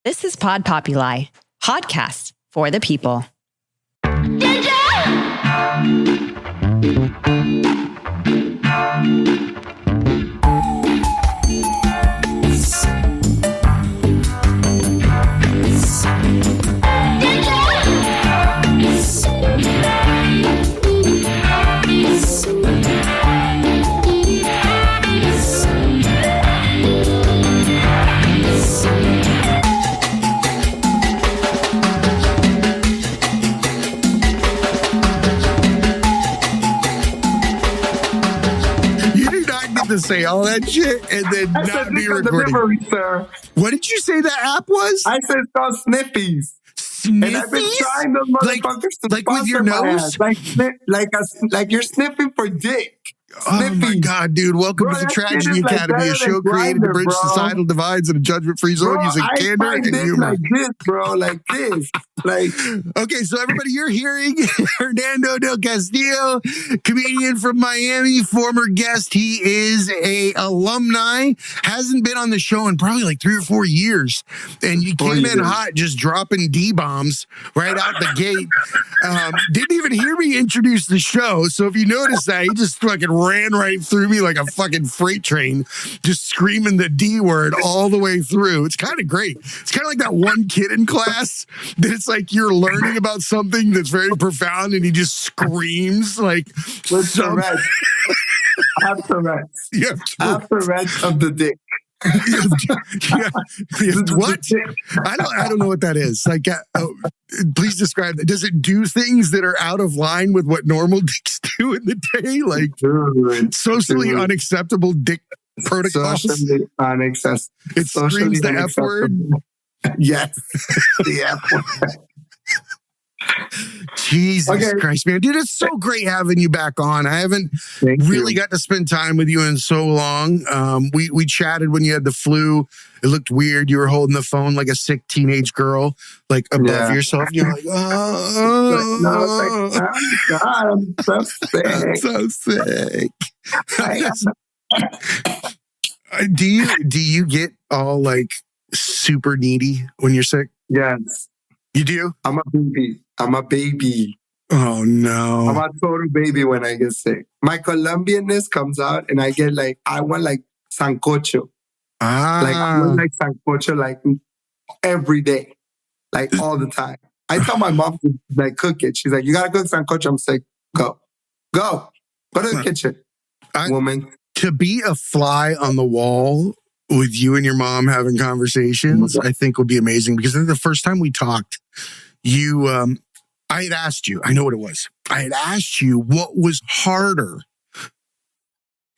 This is Pod Populi, podcast for the people. To say all that shit and then not be recording. What did you say that app was? I said it's called Sniffies. Sniffies? And I've been trying those motherfuckers to like with your nose? Like you're sniffing for dick. Oh my God, dude. Welcome to the Tragedy Academy, a show created to bridge societal divides in a judgment-free zone using candor and humor. Like this, bro. Like this. Okay, so everybody, you're hearing Hernando Del Castillo, comedian from Miami, former guest. He is a alumni, hasn't been on the show in probably like 3 or 4 years. And you came in hot, just dropping D-bombs right out the gate. Didn't even hear me introduce the show. So if you notice that, he just fucking ran right through me like a fucking freight train, just screaming the D word all the way through. It's kind of great. It's kind of like that one kid in class that it's like you're learning about something that's very profound and he just screams like Tourette's. After rest of the dick. What? I don't know what that is. Like, please describe that. Does it do things that are out of line with what normal dicks do in the day? Like socially unacceptable dick protocols. Socially unacceptable. It screams the F word. Yes, the F word. Jesus Christ, man. Dude, it's so great having you back on. I haven't really got to spend time with you in so long. We chatted when you had the flu. It looked weird. You were holding the phone like a sick teenage girl, like above yourself. You're like, oh, God, I'm so sick. I'm so sick. Do you get all like super needy when you're sick? Yes. You do? I'm a baby. Oh, no. I'm a total baby when I get sick. My Colombianness comes out and I get like, I want like sancocho. Like, I want like sancocho like every day. Like all the time. I tell my mom to like cook it. She's like, you gotta cook sancocho. I'm like, go to the kitchen, woman. To be a fly on the wall with you and your mom having conversations, I think would be amazing because the first time we talked, I had asked you, I know what it was. I had asked you what was harder.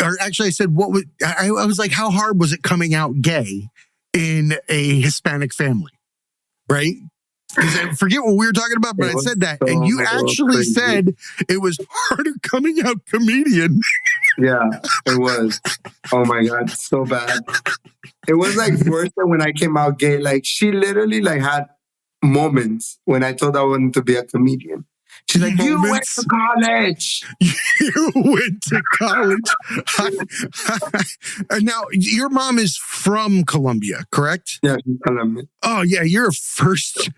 Or actually I said, I was like, how hard was it coming out gay in a Hispanic family? Right? Because I forget what we were talking about, but I said that. And you actually said it was harder coming out comedian. Yeah, it was. Oh my God, so bad. It was like worse than when I came out gay. Like she literally like had moments when I told her I wanted to be a comedian. She's like, you went to college. You went to college. Now, your mom is from Colombia, correct? Yeah, she's Colombian. Oh, yeah, you're a first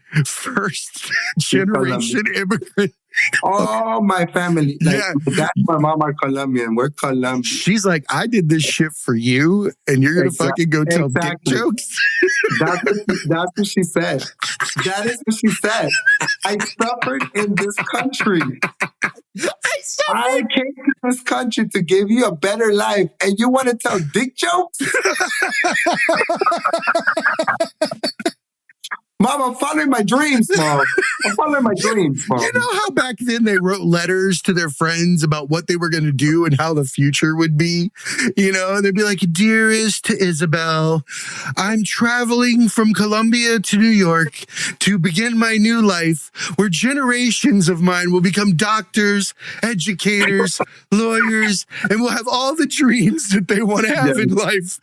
generation immigrant. All my family, like that's my mom are Colombian. We're Colombian. She's like, I did this shit for you, and you're gonna fucking go tell dick jokes. That's what she said. That is what she said. I suffered in this country. I came to this country to give you a better life, and you want to tell dick jokes? Mom, I'm following my dreams, Mom. I'm following my dreams, Mom. You know how back then they wrote letters to their friends about what they were going to do and how the future would be? You know, they'd be like, dearest Isabel, I'm traveling from Colombia to New York to begin my new life where generations of mine will become doctors, educators, lawyers, and will have all the dreams that they want to have in life.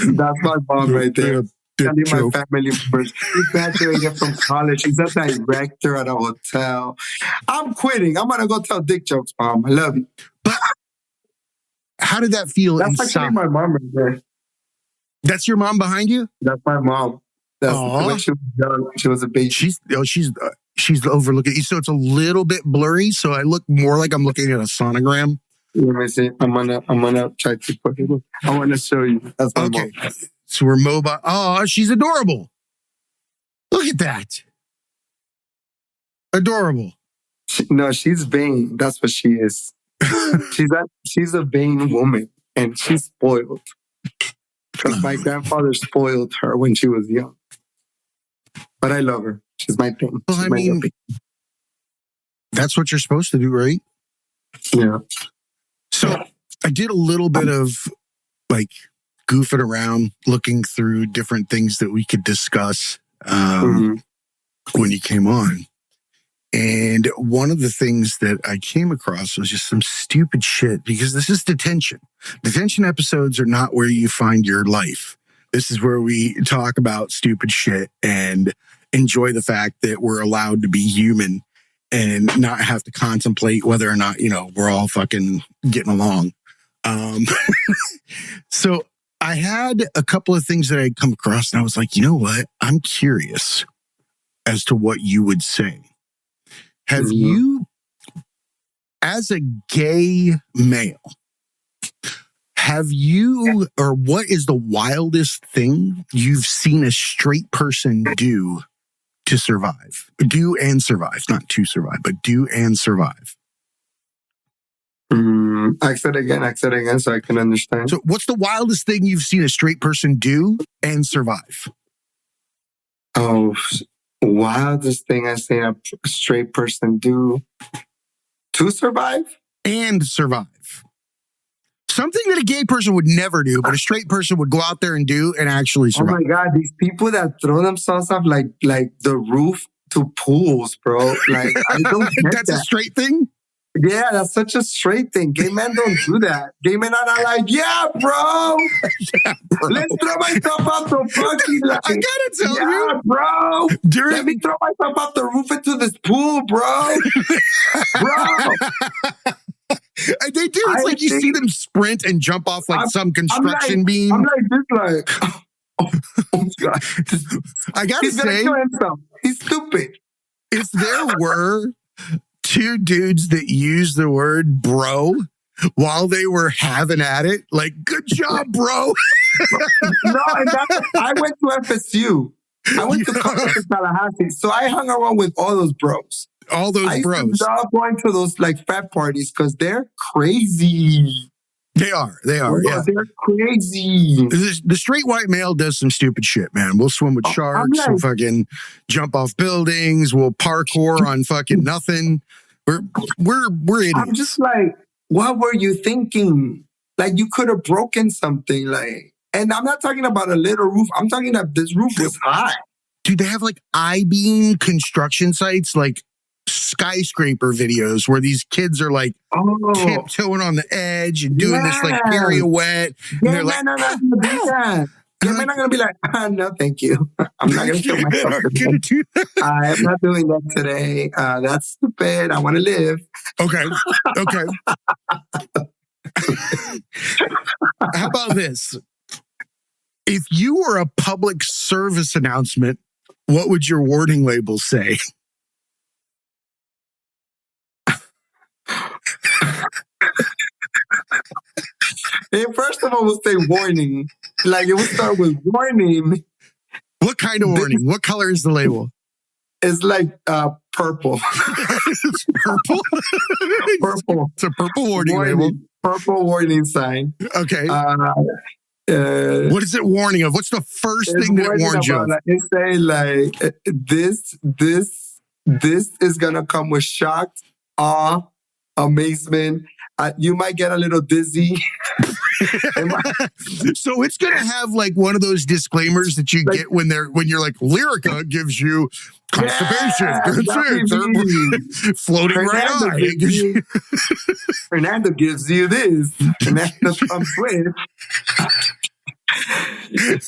That's my mom right there. Telling my family members. She graduated from college. She's a director at a hotel. I'm quitting. I'm going to go tell dick jokes, Mom. I love you. But how did that feel inside? That's actually my mom right there. That's your mom behind you? That's my mom. That's when she was young. She was a baby. She's overlooking. So it's a little bit blurry. So I look more like I'm looking at a sonogram. Let me see. I'm gonna try to put it. I want to show you. That's my mom. So we're mobile. Oh, she's adorable. Look at that. Adorable. No, she's vain. That's what she is. She's a vain woman, and she's spoiled. Because my grandfather spoiled her when she was young. But I love her. She's my thing. Well, I mean, that's what you're supposed to do, right? Yeah. So I did a little bit of like goofing around, looking through different things that we could discuss when you came on. And one of the things that I came across was just some stupid shit, because this is detention. Detention episodes are not where you find your life. This is where we talk about stupid shit and enjoy the fact that we're allowed to be human and not have to contemplate whether or not, we're all fucking getting along. So I had a couple of things that I'd come across and I was like, you know what? I'm curious as to what you would say. Have you, as a gay male, or what is the wildest thing you've seen a straight person do to survive? Do and survive, not to survive, but do and survive. Ask it again so I can understand. So what's the wildest thing you've seen a straight person do and survive? Oh, wildest thing I've seen a straight person do to survive? And survive. Something that a gay person would never do, but a straight person would go out there and do and actually survive. Oh my God, these people that throw themselves off like the roof to pools, bro. Like, I don't get That's that. a straight thing? Yeah, that's such a straight thing. Gay men don't do that. Gay men are not like, yeah, bro. Let's throw myself off the fucking line. I gotta tell you, bro. Let me throw myself off the roof into this pool, bro. Bro. They do. It's like you see them sprint and jump off like some construction beam. I'm like, oh God. I gotta say, kill himself. He's stupid. If there were two dudes that used the word bro while they were having at it, like, good job, bro. No, I went to FSU. I went to college in Tallahassee. So I hung around with all those bros. All those bros. I love going to those like frat parties because they're crazy. They are. Yeah. They're crazy. The straight white male does some stupid shit, man. We'll swim with sharks. We'll fucking jump off buildings. We'll parkour on fucking nothing. We're idiots. I'm just like, what were you thinking? Like, you could have broken something. Like, and I'm not talking about a little roof. I'm talking about this roof was high. Dude, they have like I-beam construction sites, like skyscraper videos where these kids are like tiptoeing on the edge and doing this like pirouette. And they're like, no, do that. I'm not going to be like, no, thank you. I'm not going to kill myself today. I'm not doing that today. That's stupid. I want to live. Okay. How about this? If you were a public service announcement, what would your warning label say? First of all, we'll say warning. Like, it would start with warning. What kind of warning? What color is the label? It's like purple. It's purple? Purple. It's a purple warning label. Purple warning sign. Okay. What is it warning of? What's the first thing that it warns you of? It's saying like, this is going to come with shock, awe, amazement. You might get a little dizzy. So it's going to have like one of those disclaimers that you get when you're like, Lyrica gives you constipation. Floating right on. Hernando gives you this. Hernando comes with.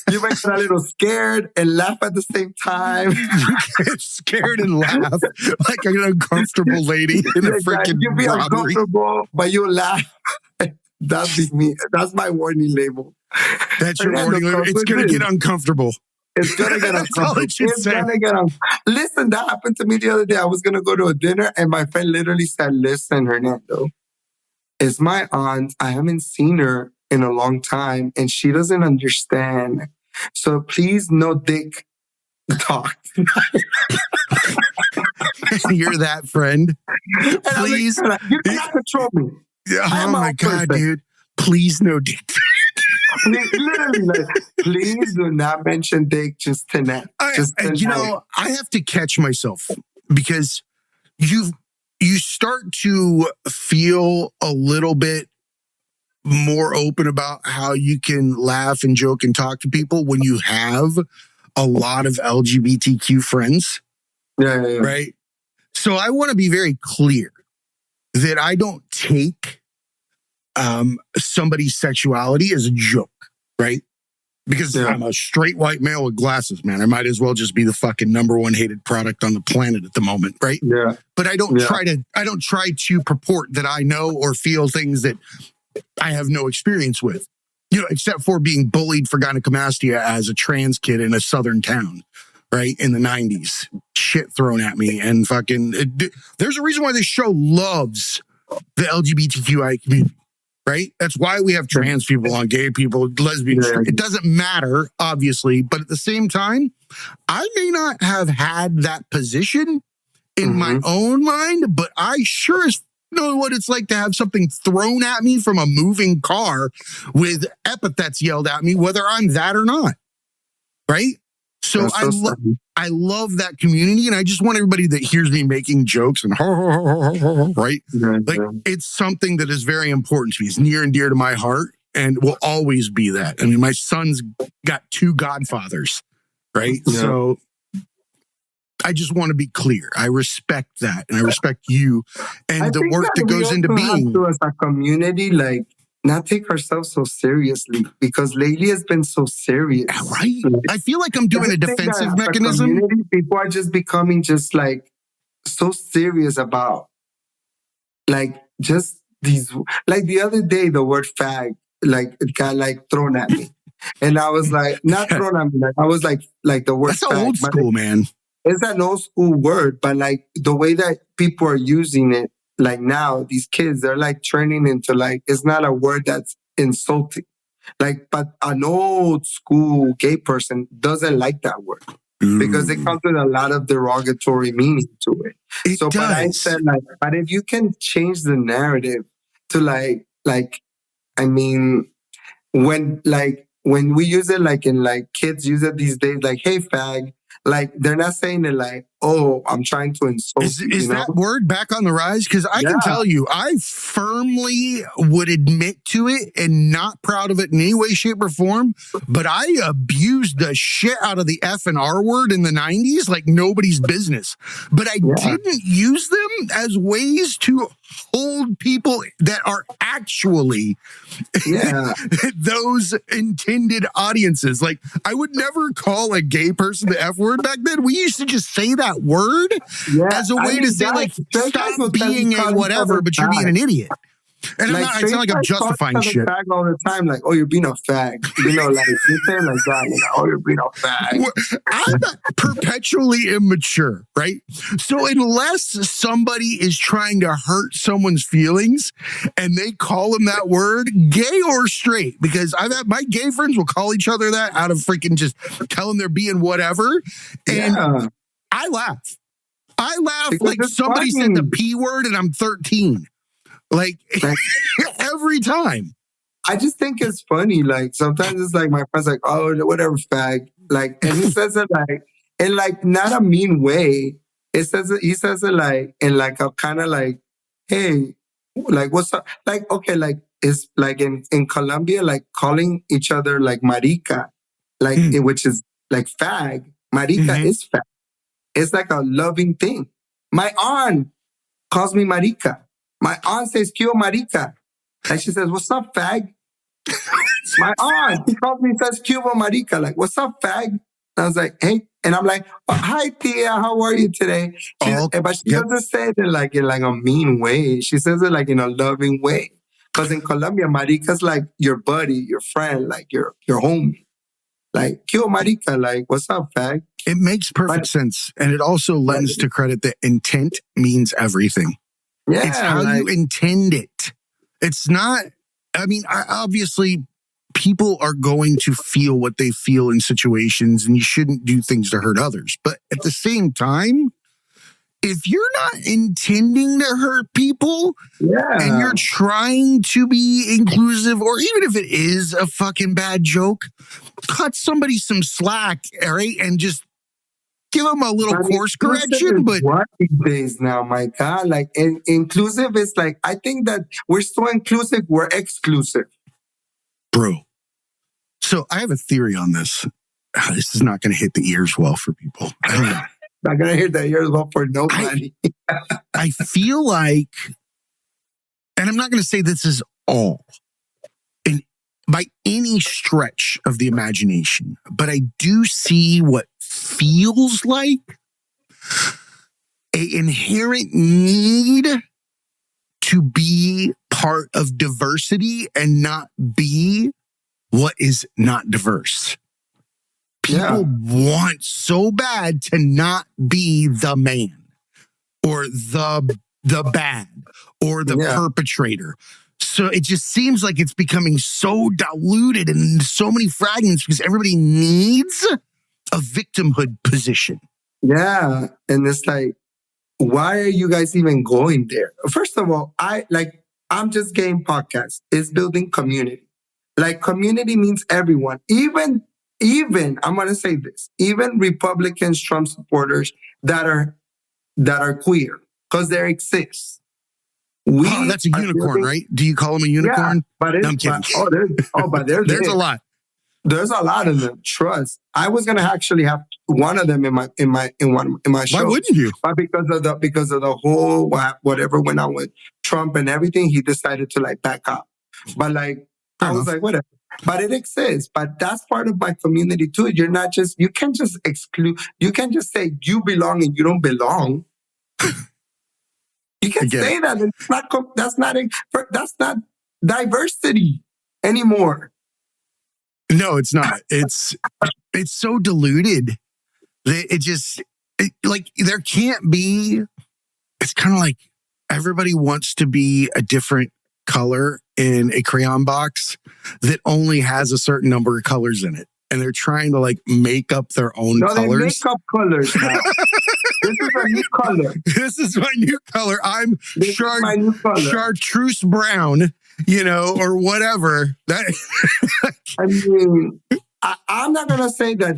You might get a little scared and laugh at the same time. You get scared and laugh like an uncomfortable lady in a freaking You be robbery. uncomfortable, but you laugh. That'd be me. That's my warning label. That's your warning label. It's going to get uncomfortable. It's gonna get That's all uncomfortable. it should It's say. gonna get Listen, that happened to me the other day. I was gonna go to a dinner, and my friend literally said, "Listen, Hernando, it's my aunt. I haven't seen her in a long time, and she doesn't understand. So please, no dick talk." You're that friend. And Please. I'm like, you cannot control me. Oh my God, dude. Please, no dick. Literally, like, please do not mention dick just tonight. I have to catch myself because you start to feel a little bit more open about how you can laugh and joke and talk to people when you have a lot of LGBTQ friends. Yeah. Right? So I want to be very clear that I don't take somebody's sexuality as a joke, right? Because I'm a straight white male with glasses, man. I might as well just be the fucking number one hated product on the planet at the moment, right? Yeah. But I don't try to purport that I know or feel things that I have no experience with, except for being bullied for gynecomastia as a trans kid in a southern town, right? In the 90s. Shit thrown at me and there's a reason why this show loves the LGBTQI community. Right? That's why we have trans people on, gay people, lesbians. It doesn't matter, obviously. But at the same time, I may not have had that position in my own mind, but I sure as know what it's like to have something thrown at me from a moving car with epithets yelled at me, whether I'm that or not. Right? So I love that community, and I just want everybody that hears me making jokes and right? It's something that is very important to me. It's near and dear to my heart and will always be that. I mean, my son's got 2 godfathers, right? Yeah. So I just want to be clear. I respect that, and I respect you and the work that goes into being. As a community, like, not take ourselves so seriously, because lately it's been so serious. Right. I feel like I'm doing a defensive mechanism. People are just becoming just like so serious about like just these, like the other day, the word fag, like it got like thrown at me. And I was like, not thrown at me, like I was like the word That's fag. Old school, man. It's an old school word, but like the way that people are using it, like now, these kids, they're like turning into like, it's not a word that's insulting. Like, but an old school gay person doesn't like that word because it comes with a lot of derogatory meaning to it. But I said, like, but if you can change the narrative to like, I mean, when we use it, like in like kids use it these days, like, hey, fag. Like, they're not saying it like, oh, I'm trying to insult you. Is that word back on the rise? Because I can tell you, I firmly would admit to it and not proud of it in any way, shape, or form. But I abused the shit out of the F and R word in the 90s like nobody's business. But I didn't use them as ways to hold people that are actually those intended audiences. Like, I would never call a gay person the F word back then. We used to just say that word as a way to say, like, stop being a whatever, but you're being an idiot. And like, I sound like I'm justifying shit. Fag all the time, like, oh, you're being a fag. Like, you're saying like that, like, oh, you're being a fag. I'm perpetually immature, right? So unless somebody is trying to hurt someone's feelings and they call them that word, gay or straight, because I've had my gay friends will call each other that out of freaking just telling they're being whatever. And I laugh. Because like somebody said the P word and I'm 13. Like every time. I just think it's funny. Like sometimes it's like my friend's like, oh, whatever, fag. Like, and he says it like in like not a mean way. He says it like in like a kind of like, hey, like what's up? Like, okay, like it's like in Colombia, like calling each other like marica, like which is like fag. Marica is fag. It's like a loving thing. My aunt calls me marica. My aunt says, "Kyo marica." And she says, "What's up, fag?" My aunt calls me and says, "Kyo marica." Like, "What's up, fag?" And I was like, "Hey." And I'm like, oh, "Hi, Tia. How are you today?" But she doesn't say it like in like a mean way. She says it like in a loving way. Because in Colombia, marica's like your buddy, your friend, like your homie. Like, yo, marica, like, what's up, fag? It makes perfect sense. And it also lends to credit that intent means everything. Yeah. It's how you intend it. It's not, obviously, people are going to feel what they feel in situations, and you shouldn't do things to hurt others. But at the same time, if you're not intending to hurt people and you're trying to be inclusive, or even if it is a fucking bad joke, cut somebody some slack, all right? And just give them a little course correction. But what these days now, my God, like inclusive is like, I think that we're so inclusive, we're exclusive. Bro. So I have a theory on this. This is not going to hit the ears well for people. I don't know. Not going to hit the ears well for nobody. I feel like, and I'm not going to say this is all, by any stretch of the imagination, but I do see what feels like an inherent need to be part of diversity and not be what is not diverse. People want so bad to not be the man or the bad or the perpetrator. So it just seems like it's becoming so diluted and so many fragments because everybody needs a victimhood position. Yeah. And it's like, why are you guys even going there? First of all, I'm just getting podcasts. It's building community. Like, community means everyone. Even I'm going to say this, even Republicans, Trump supporters that are queer, because there exists. That's a unicorn, right? Do you call them a unicorn? Yeah, but I'm kidding. There's a lot. There's a lot of them. Trust. I was gonna actually have one of them in my show. Why wouldn't you? But because of the whole whatever went on with Trump and everything, he decided to like back up. But like I was like, whatever. But it exists. But that's part of my community too. You can't just exclude. You can't just say you belong and you don't belong. You can't say that. That's not diversity anymore. No, it's not. It's so diluted that there can't be. It's kind of like everybody wants to be a different color in a crayon box that only has a certain number of colors in it. And they're trying to like make up their own colors. They make up colors now. This is a new color. This is my new color. I'm chartreuse brown, or whatever. I mean, I'm not going to say that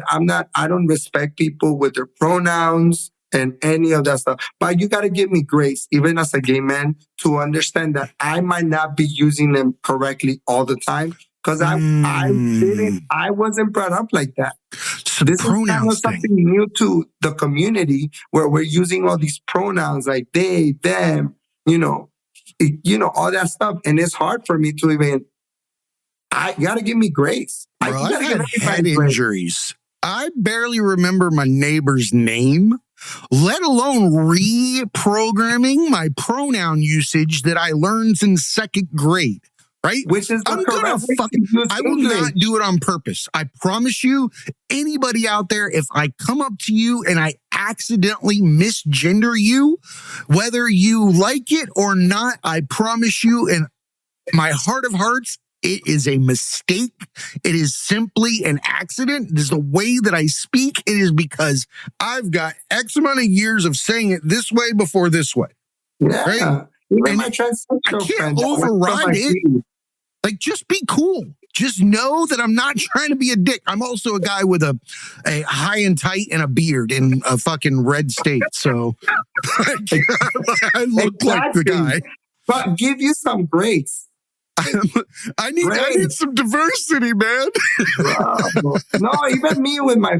I don't respect people with their pronouns and any of that stuff. But you got to give me grace, even as a gay man, to understand that I might not be using them correctly all the time. Because I wasn't brought up like that. So this is kind of something new to the community where we're using all these pronouns like they, them, all that stuff. And it's hard for me to even, you got to give me grace. Bro, I've had head injuries. I barely remember my neighbor's name, let alone reprogramming my pronoun usage that I learned in second grade. Right? Which is I will not do it on purpose. I promise you, anybody out there, if I come up to you and I accidentally misgender you, whether you like it or not, I promise you, in my heart of hearts, it is a mistake. It is simply an accident. It is the way that I speak. It is because I've got X amount of years of saying it this way before this way. Yeah. Right? Even my transsexual I can't override it. Like, just be cool. Just know that I'm not trying to be a dick. I'm also a guy with a high and tight and a beard in a fucking red state. So I look like the guy. But give you some grace. I need some diversity, man. No, even me with my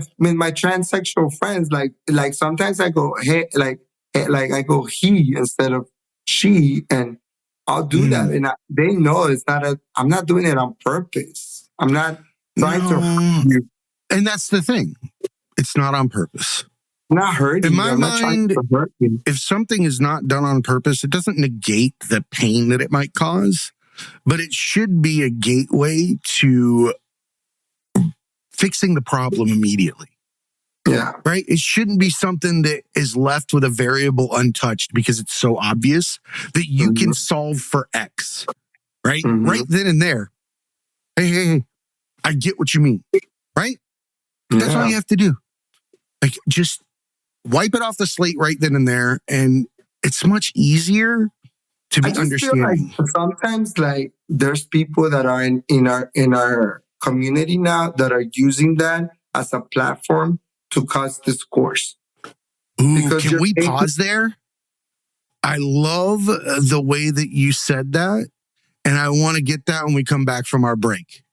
transsexual friends, like sometimes I go I go he instead of she, and I'll do that, and they know it's not I'm not doing it on purpose. I'm not trying to hurt you. And that's the thing. It's not on purpose. I'm not hurting in my you. I'm not mind, trying to hurt you. If something is not done on purpose, it doesn't negate the pain that it might cause, but it should be a gateway to fixing the problem immediately. Yeah. Right? It shouldn't be something that is left with a variable untouched because it's so obvious that you can solve for X. Right? Right then and there. Hey, I get what you mean. Right? That's all you have to do. Like, just wipe it off the slate right then and there. And it's much easier to be understanding. Feel like sometimes, like, there's people that are in our community now that are using that as a platform to cause discourse. Ooh, can we pause there? I love the way that you said that, and I want to get that when we come back from our break.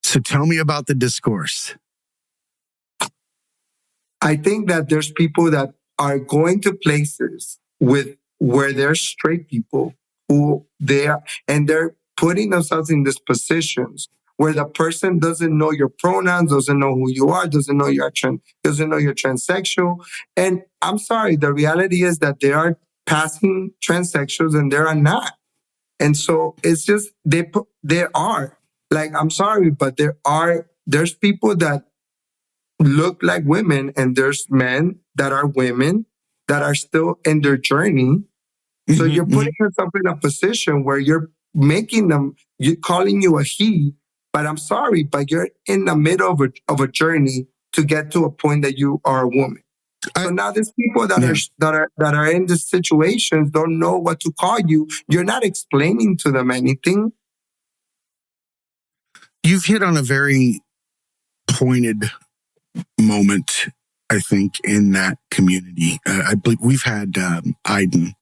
So tell me about the discourse. I think that there's people that are going to places where there's straight people who they're putting themselves in these positions where the person doesn't know your pronouns, doesn't know who you are, doesn't know you're transsexual. And I'm sorry, the reality is that they are passing transsexuals and they are not. And so it's just, there are, like, I'm sorry, but there's people that look like women and there's men that are women that are still in their journey. So you're putting yourself in a position where you're making them, you're calling you a he, but I'm sorry, but you're in the middle of a journey to get to a point that you are a woman. So now there's people that are in these situations don't know what to call you. You're not explaining to them anything. You've hit on a very pointed moment, I think, in that community. I believe we've had Aiden.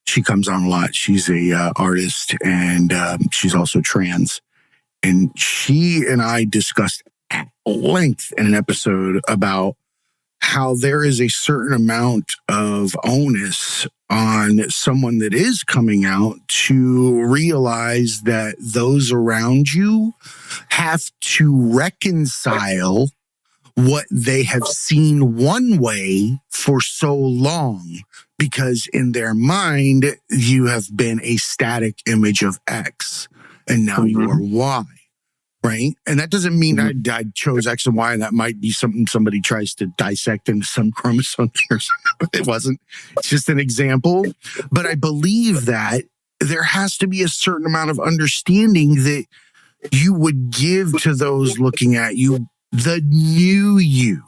She comes on a lot. She's a artist and she's also trans. And she and I discussed at length in an episode about how there is a certain amount of onus on someone that is coming out to realize that those around you have to reconcile what they have seen one way for so long, because in their mind, you have been a static image of X and now you are Y. Right? And that doesn't mean I chose X and Y, and that might be something somebody tries to dissect into some chromosome or something. It wasn't. It's just an example. But I believe that there has to be a certain amount of understanding that you would give to those looking at you, the new you,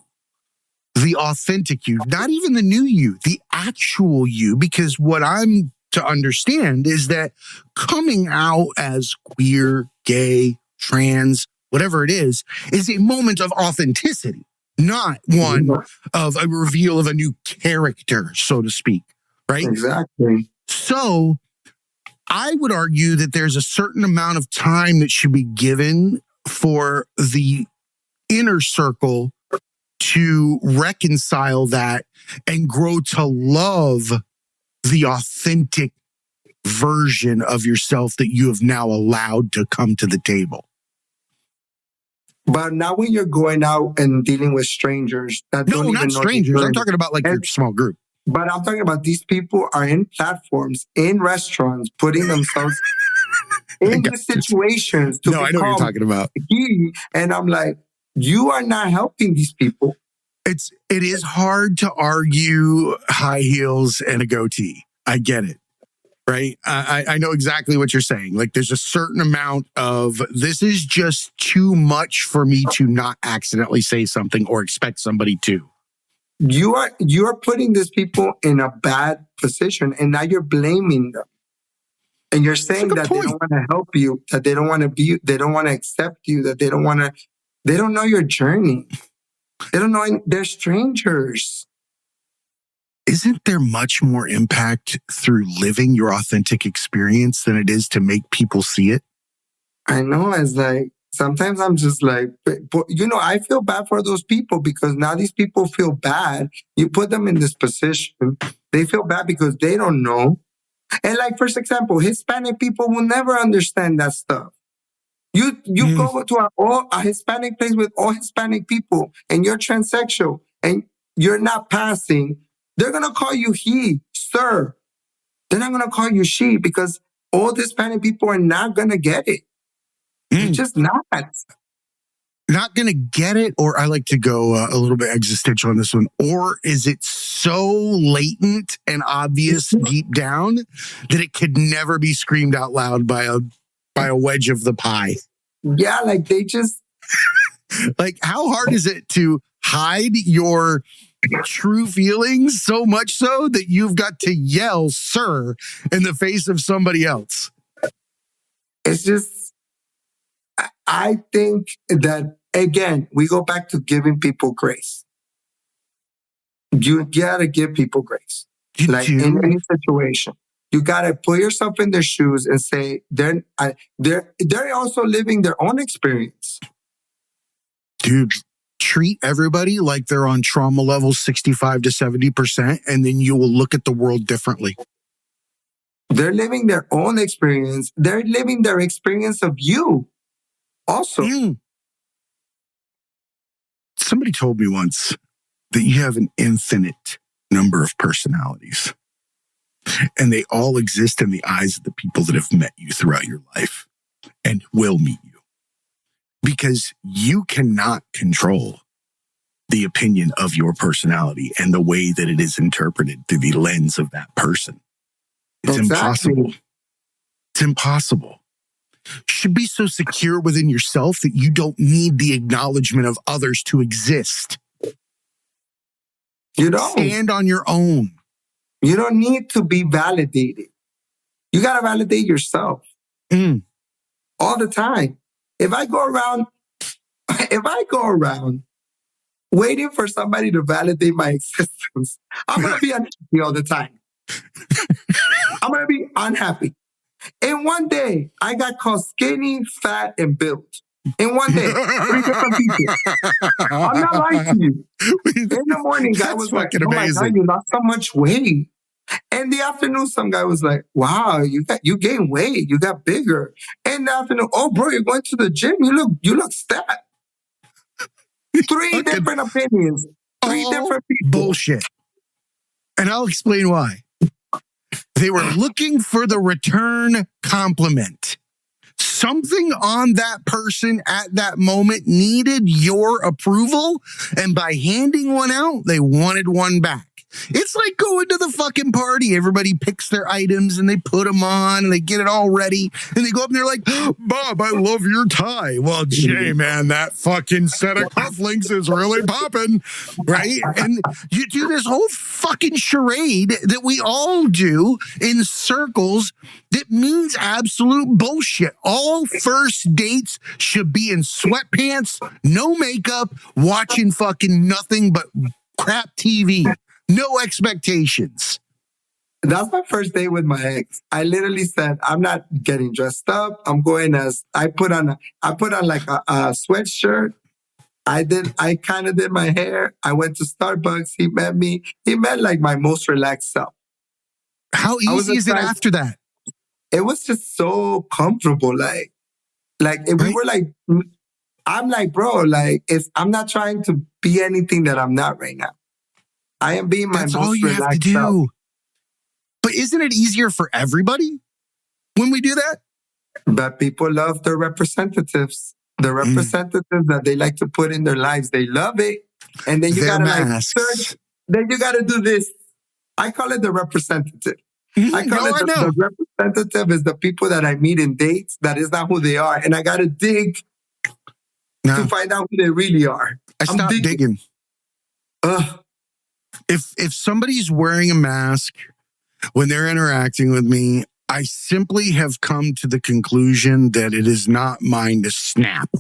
the authentic you, not even the new you, the actual you, because what I'm to understand is that coming out as queer, gay, trans, whatever it is a moment of authenticity, not one of a reveal of a new character, so to speak, right? Exactly. So I would argue that there's a certain amount of time that should be given for the inner circle to reconcile that and grow to love the authentic version of yourself that you have now allowed to come to the table. But now when you're going out and dealing with strangers that don't even know strangers. I'm talking about like your small group. But I'm talking about these people are in platforms, in restaurants, putting themselves in these situations to I know what you're talking about. And I'm like, you are not helping these people. It is hard to argue high heels and a goatee. I get it. Right? I know exactly what you're saying. Like, there's a certain amount of, this is just too much for me to not accidentally say something or expect somebody to. You are putting these people in a bad position, and now you're blaming them. And you're saying that they don't want to help you, that they don't want to be, they don't want to accept you, that they don't know your journey. They don't know, they're strangers. Isn't there much more impact through living your authentic experience than it is to make people see it? I know. It's like, sometimes I'm just like, but, I feel bad for those people because now these people feel bad. You put them in this position. They feel bad because they don't know. And like, for example, Hispanic people will never understand that stuff. You go to a Hispanic place with all Hispanic people and you're transsexual and you're not passing. They're going to call you he, sir. They're not going to call you she because all Hispanic people are not going to get it. They're just not. Not going to get it, or I like to go a little bit existential on this one, or is it so latent and obvious deep down that it could never be screamed out loud by a wedge of the pie? Yeah, like they just... Like, how hard is it to hide your true feelings so much so that you've got to yell, sir, in the face of somebody else? It's just, I think that, again, we go back to giving people grace. You gotta give people grace. In any situation. You gotta put yourself in their shoes and say, they're also living their own experience. Dude, treat everybody like they're on trauma level 65 to 70%, and then you will look at the world differently. They're living their own experience. They're living their experience of you also. Somebody told me once that you have an infinite number of personalities, and they all exist in the eyes of the people that have met you throughout your life and will meet you. Because you cannot control the opinion of your personality and the way that it is interpreted through the lens of that person. It's impossible. It's impossible. You should be so secure within yourself that you don't need the acknowledgement of others to exist. You don't. Stand on your own. You don't need to be validated. You got to validate yourself all the time. If I go around waiting for somebody to validate my existence, I'm going to be unhappy all the time. I'm going to be unhappy. And one day, I got called skinny, fat, and built. In one day, 3 different people. I'm not lying to you. In the morning, guy was like, "Oh my God, you lost so much weight." In the afternoon, some guy was like, "Wow, you gained weight. You got bigger." In the afternoon, "Oh, bro, you're going to the gym. You look stat." 3 different opinions. 3 different people. Bullshit. And I'll explain why. They were looking for the return compliment. Something on that person at that moment needed your approval, and by handing one out, they wanted one back. It's like going to the fucking party. Everybody picks their items and they put them on and they get it all ready. And they go up and they're like, "Bob, I love your tie." "Well, Jay, man, that fucking set of cufflinks is really popping." Right? And you do this whole fucking charade that we all do in circles that means absolute bullshit. All first dates should be in sweatpants, no makeup, watching fucking nothing but crap TV. No expectations. That's my first date with my ex. I literally said, "I'm not getting dressed up. I'm going as..." I put on like a sweatshirt. I kind of did my hair. I went to Starbucks. He met me. He met like my most relaxed self. How easy is it after that? It was just so comfortable. Like if we were like, I'm like, bro, like I'm not trying to be anything that I'm not right now. I am being my most relaxed self. That's all you have to do. Self. But isn't it easier for everybody when we do that? But people love their representatives. The representatives that they like to put in their lives. They love it. And then you got to like search. Then you got to do this. I call it the representative. The representative is the people that I meet in dates. That is not who they are. And I got to dig to find out who they really are. I stopped digging. If somebody's wearing a mask when they're interacting with me, I simply have come to the conclusion that it is not mine to snap.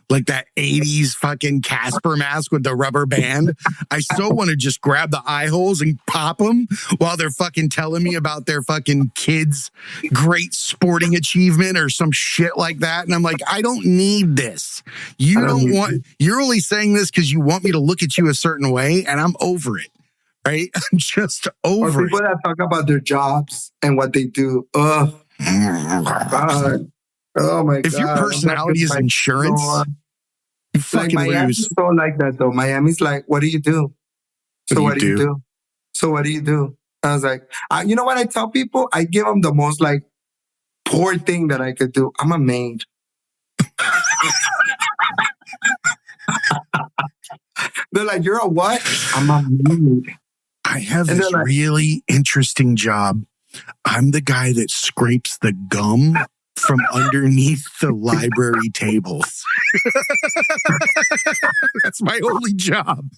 Like that 80s fucking Casper mask with the rubber band. I so want to just grab the eye holes and pop them while they're fucking telling me about their fucking kids' great sporting achievement or some shit like that. And I'm like, I don't need this. You're only saying this because you want me to look at you a certain way, and I'm over it. Right? I'm just over people that talk about their jobs and what they do. God. Oh my God. If your personality is insurance, you fucking Miami's lose. So like that though. Miami's like, "What do you do? So what do you do? So what do you do?" I was like, you know what I tell people? I give them the most like poor thing that I could do. I'm a maid. They're like, you're a what? I'm a maid. I have this really interesting job. I'm the guy that scrapes the gum from underneath the library tables. That's my only job.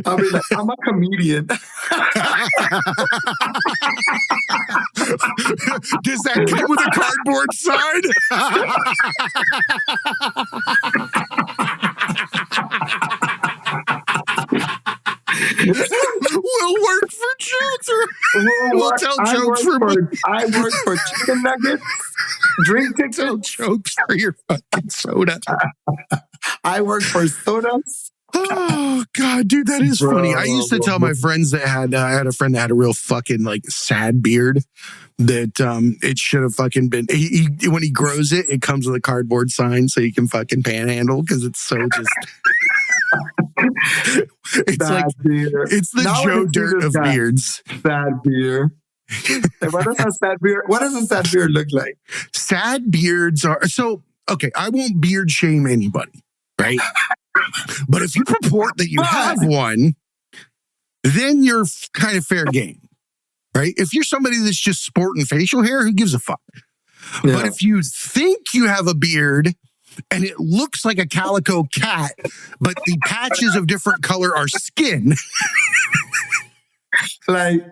I'll be like, I'm a comedian. Does that come with a cardboard sign? We'll work for children. We'll tell jokes for I work for chicken nuggets, drink tickets. Tell jokes for your fucking soda. I work for sodas. Oh God, dude, that is funny. I used to tell my friends that I had a friend that had a real fucking like sad beard that it should have fucking been. He when he grows it, it comes with a cardboard sign so you can fucking panhandle because it's so just. It's sad like beer. It's the now Joe Dirt of beards. Sad beer. What does a sad beer? What does a sad beard look like? Sad beards are so okay. I won't beard shame anybody, right? But if you purport that you have one, then you're kind of fair game, right? If you're somebody that's just sporting facial hair, who gives a fuck? Yeah. But if you think you have a beard and it looks like a calico cat, but the patches of different color are skin. Like,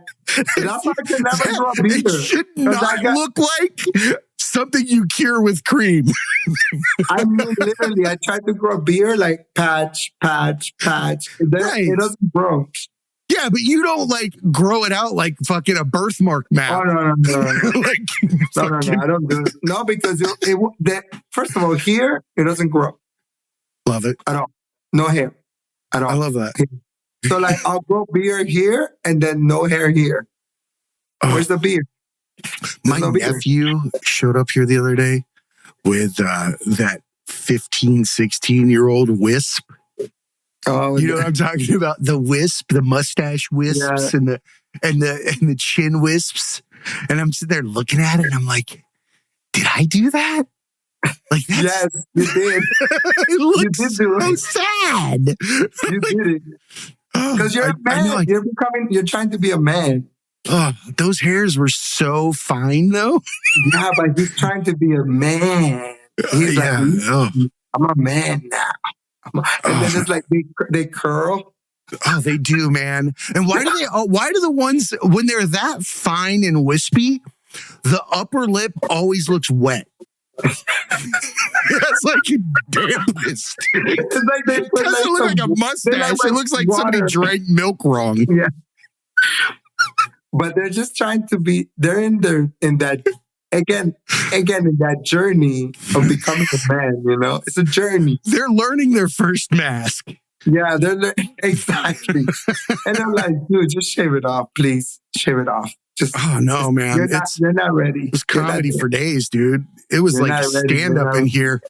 that's why I can never grow a beard. It should not look like something you cure with cream. I mean, literally, I tried to grow a beard like patch. Right. It doesn't grow. Yeah, but you don't like grow it out like fucking a birthmark map. Oh, no. Like, no, I don't do it. No, because first of all, here, it doesn't grow. Love it. At all. No hair. At all. I love that. So, like, I'll grow beard here and then no hair here. Where's the beard? My nephew showed up here the other day with that 15, 16-year-old wisp. Oh, you know what I'm talking about? The wisp, the mustache wisps, and the chin wisps. And I'm sitting there looking at it, and I'm like, "Did I do that?" Like, yes, you did. It looks so sad. You did it because you're a man. You're trying to be a man. Oh, those hairs were so fine, though. Yeah, but he's trying to be a man. He's like, I'm a man now. And then it's like they curl. Oh, they do, man. And why do the ones when they're that fine and wispy, the upper lip always looks wet? That's like dampness. It's like they put doesn't look like a mustache. It looks like somebody drank milk wrong. Yeah. But they're just trying to be. They're in that. Again, in that journey of becoming a man, you know, it's a journey. They're learning their first mask. Yeah, exactly. And I'm like, dude, just shave it off, please. Shave it off. Oh no, man, you're not ready. It was comedy for days, dude. It was like stand up in here.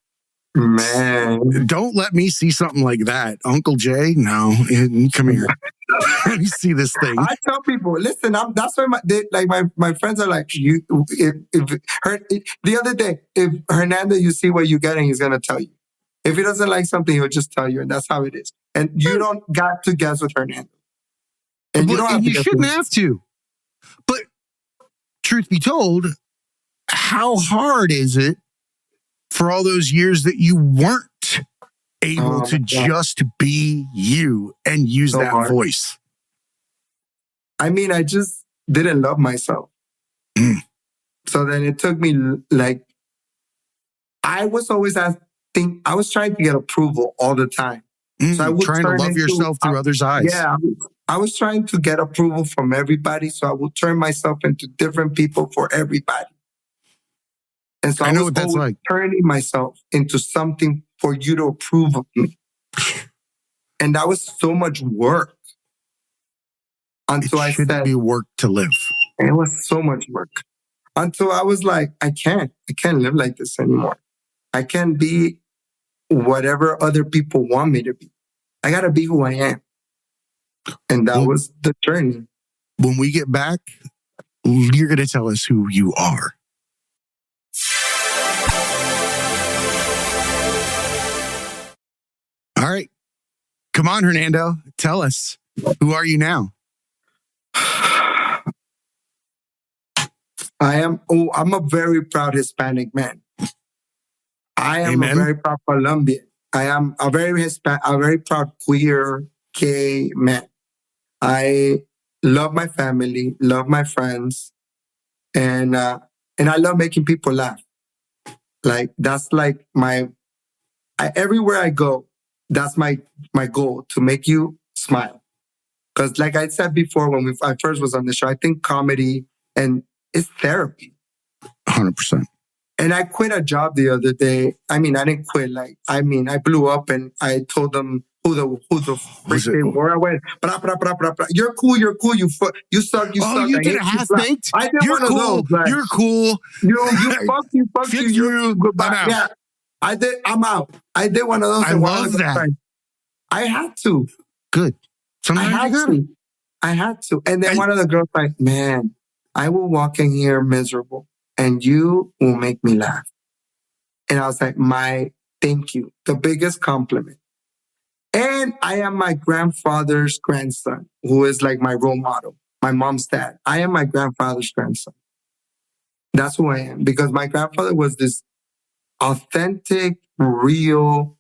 Man, don't let me see something like that, Uncle Jay. No, come here. Let me see this thing. I tell people, listen. That's why my friends are like, the other day, if Hernando, you see what you're getting, he's gonna tell you. If he doesn't like something, he'll just tell you, and that's how it is. And you don't got to guess with Hernando. And you shouldn't have to. But truth be told, how hard is it for all those years that you weren't able to just be you and use that voice? I mean, I just didn't love myself. So then it took me like, I was always I was trying to get approval all the time. So I was trying to love yourself through others' eyes. Yeah, I was trying to get approval from everybody. So I would turn myself into different people for everybody. And so I know what that's like. Turning myself into something for you to approve of me. And that was so much work. Until I said, be work to live. It was so much work. Until I was like, I can't live like this anymore. I can't be whatever other people want me to be. I got to be who I am. And that was the journey. When we get back, you're going to tell us who you are. All right. Come on, Hernando. Tell us, who are you now? I'm a very proud Hispanic man. I am Amen. a very proud Colombian. I am a very proud queer gay man. I love my family, love my friends, and I love making people laugh. Like that's like everywhere I go, that's my goal, to make you smile. Because like I said before, when I first was on the show, I think comedy and it's therapy. 100%. And I quit a job the other day. I mean, I didn't quit. I blew up and I told them who the freak they were. I went, blah, blah, blah, blah, blah. You're cool. You suck. You suck. You did a half-baked? I did You're one cool. of those. Like, you're cool. You fuck you. Goodbye. Yeah, I did. I'm out. I did one of those. I love that. I had to. Good. Sometimes I had to. And then one of the girls like, man, I will walk in here miserable and you will make me laugh. And I was like, thank you. The biggest compliment. And I am my grandfather's grandson, who is like my role model, my mom's dad. I am my grandfather's grandson. That's who I am. Because my grandfather was this authentic, real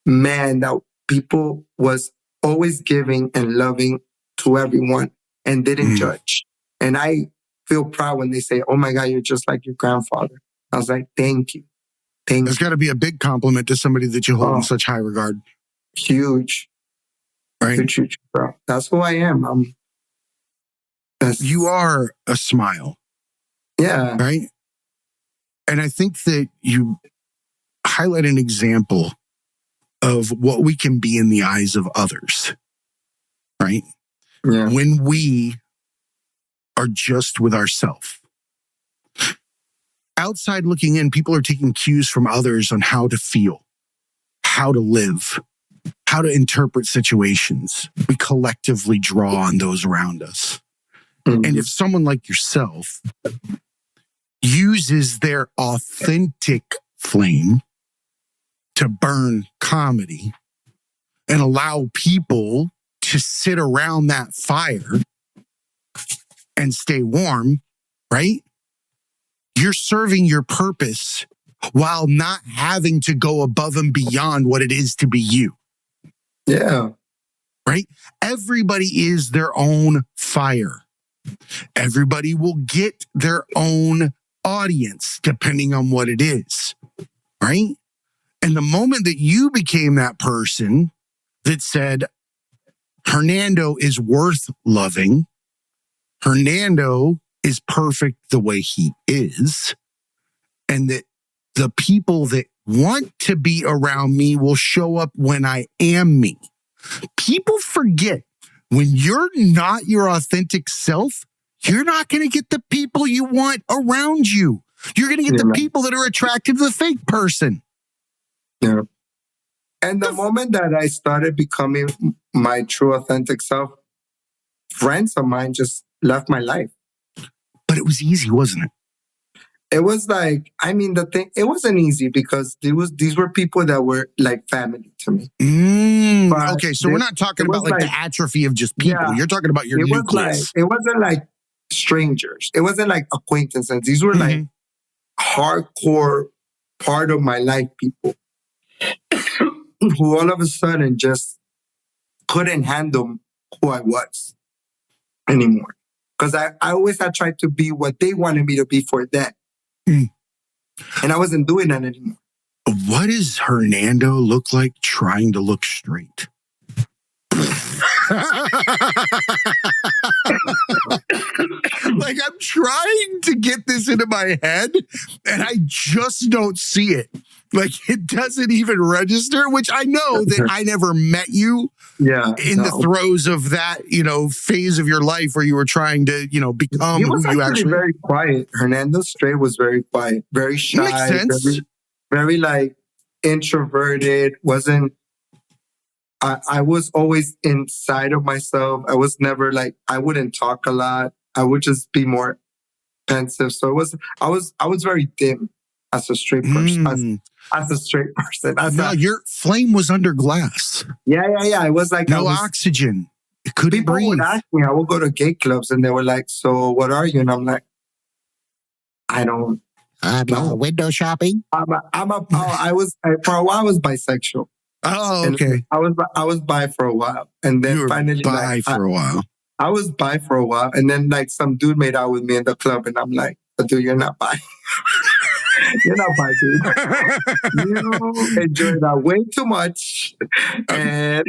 man that people was always giving and loving to everyone and didn't judge. And I feel proud when they say, oh my God, you're just like your grandfather. I was like, thank you. There's got to be a big compliment to somebody that you hold in such high regard. Huge. Right? Huge, bro. That's who I am. You are a smile. Yeah. Right? And I think that you highlight an example of what we can be in the eyes of others. Right? Yeah. When we are just with ourselves. Outside looking in, people are taking cues from others on how to feel, how to live, how to interpret situations. We collectively draw on those around us. Mm-hmm. And if someone like yourself uses their authentic flame to burn comedy and allow people to sit around that fire and stay warm, right? You're serving your purpose while not having to go above and beyond what it is to be you. Yeah. Right? Everybody is their own fire. Everybody will get their own audience depending on what it is. Right? And the moment that you became that person that said, Hernando is worth loving, Hernando is perfect the way he is, and that the people that want to be around me will show up when I am me. People forget when you're not your authentic self, you're not going to get the people you want around you. You're going to get the people that are attracted to the fake person. Yeah. And the moment that I started becoming my true authentic self, friends of mine just left my life. But it was easy, wasn't it? It was like, it wasn't easy because these were people that were like family to me. Okay, so we're not talking about like the atrophy of just people. Yeah, you're talking about your nucleus. It wasn't like strangers. It wasn't like acquaintances. These were like hardcore part of my life people who all of a sudden just couldn't handle who I was anymore. Because I always had tried to be what they wanted me to be for them. And I wasn't doing that anymore. What does Hernando look like trying to look straight? Like, I'm trying to get this into my head and I just don't see it. Like, it doesn't even register, which I know that I never met you the throes of that, phase of your life where you were trying to, become who you actually. Very quiet. Hernando straight was very quiet, very shy. Makes sense. Very like introverted. I was always inside of myself. I was never like, I wouldn't talk a lot. I would just be more pensive. So I was very dim as a straight person. as a straight person. Your flame was under glass. Yeah. It was like no oxygen. It couldn't people breathe. would ask me, I would go to gay clubs and they were like, so what are you? And I'm like, I don't know. Window shopping. For a while I was bisexual. Oh, okay. And I was bi for a while. And then finally bi for a while. I was bi for a while. And then like some dude made out with me in the club and I'm like, but dude, you're not bi. You're not bi, dude. You enjoy that way too much. And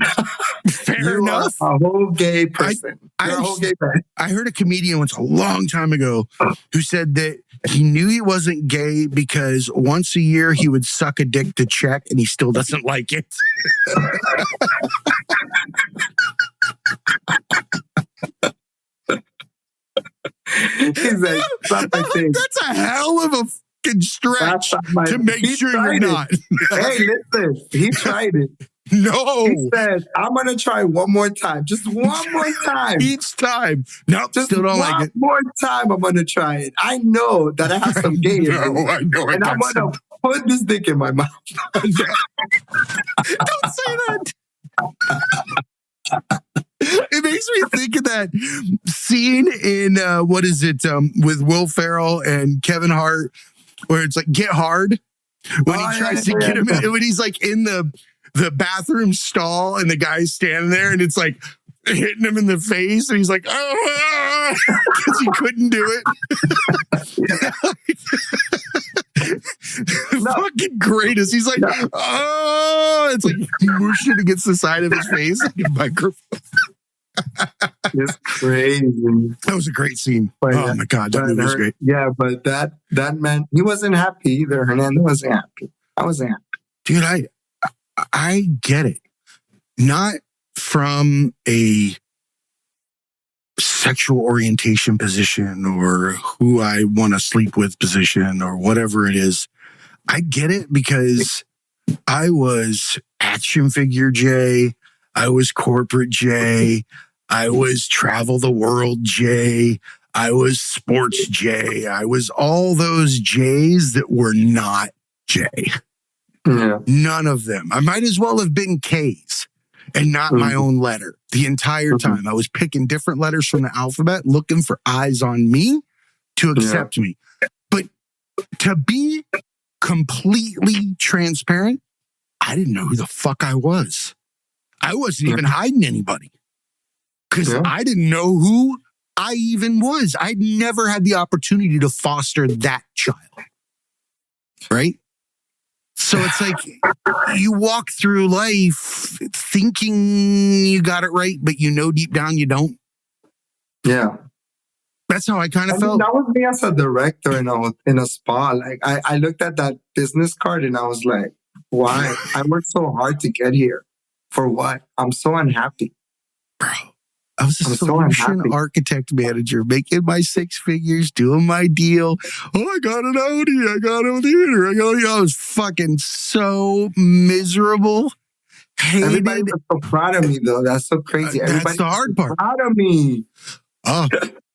fair enough. Are a whole gay person. You're a whole gay man. I heard a comedian once a long time ago who said that he knew he wasn't gay because once a year he would suck a dick to check and he still doesn't like it. He's like, that's a hell of a fucking stretch to make sure you're not. Hey, listen, he tried it. No. He said, I'm going to try one more time. Just one more time. Each time. No, just still don't like it. One more time, I'm going to try it. I know that I have some gay in me. I know. And I'm going to put this dick in my mouth. Don't say that. It makes me think of that scene in, with Will Ferrell and Kevin Hart, where it's like, Get Hard, when he tries to get him in, when he's like in the bathroom stall and the guy's standing there and it's like hitting him in the face and he's like, oh, because he couldn't do it. Fucking greatest. He's like, oh, it's like mushing against the side of his face like a microphone. It's crazy. That was a great scene. But oh my God, that movie was great. Yeah, but that man, he wasn't happy either. Hernando wasn't happy. I wasn't happy. Dude, I get it. Not from a sexual orientation position or who I want to sleep with position or whatever it is. I get it because I was action figure J. I was corporate J. I was travel the world J. I was sports J. I was all those J's that were not J. Yeah. None of them. I might as well have been K's and not my own letter the entire time. I was picking different letters from the alphabet, looking for eyes on me to accept me. But to be completely transparent, I didn't know who the fuck I was. I wasn't even hiding anybody because I didn't know who I even was. I'd never had the opportunity to foster that child. Right? So it's like you walk through life thinking you got it right, but you know deep down you don't. Yeah. That's how I kind of felt. That was me as a director in a spa. Like I looked at that business card and I was like, why? I worked so hard to get here. For what? I'm so unhappy. Bro, I was a solution architect manager, making my 6 figures, doing my deal. Oh, I got an Audi. I got a theater. I was fucking so miserable. Everybody was so proud of me, though. That's so crazy. That's the hard part. Proud of me. Oh,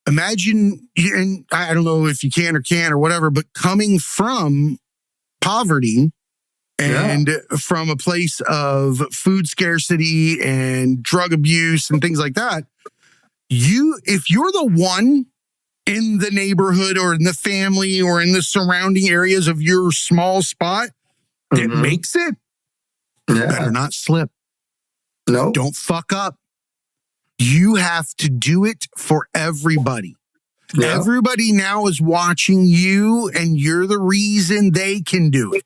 imagine, and I don't know if you can or whatever, but coming from poverty and from a place of food scarcity and drug abuse and things like that, if you're the one in the neighborhood or in the family or in the surrounding areas of your small spot that makes it, better not slip. No. Don't fuck up. You have to do it for everybody. Yeah. Everybody now is watching you and you're the reason they can do it.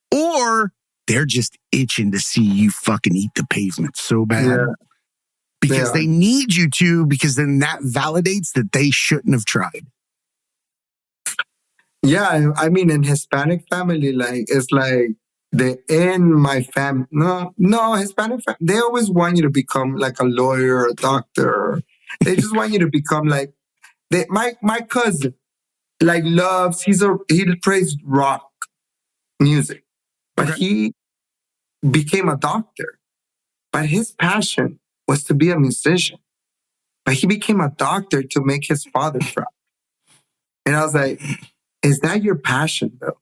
Or they're just itching to see you fucking eat the pavement so bad. Because they need you to, because then that validates that they shouldn't have tried. Yeah, I mean, in Hispanic family, like, it's like, in my family, no, Hispanic family, they always want you to become like a lawyer or a doctor. They just want you to become like, my cousin, like, he plays rock music. But he became a doctor. But his passion was to be a musician. But he became a doctor to make his father proud. And I was like, is that your passion, though?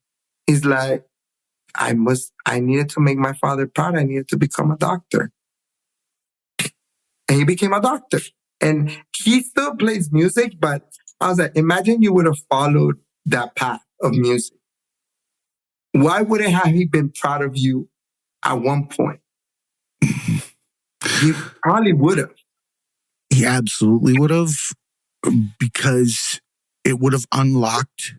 He's like, I needed to make my father proud. I needed to become a doctor. And he became a doctor. And he still plays music, but I was like, imagine you would have followed that path of music. Why wouldn't he been proud of you at one point? He probably would have. He absolutely would have, because it would have unlocked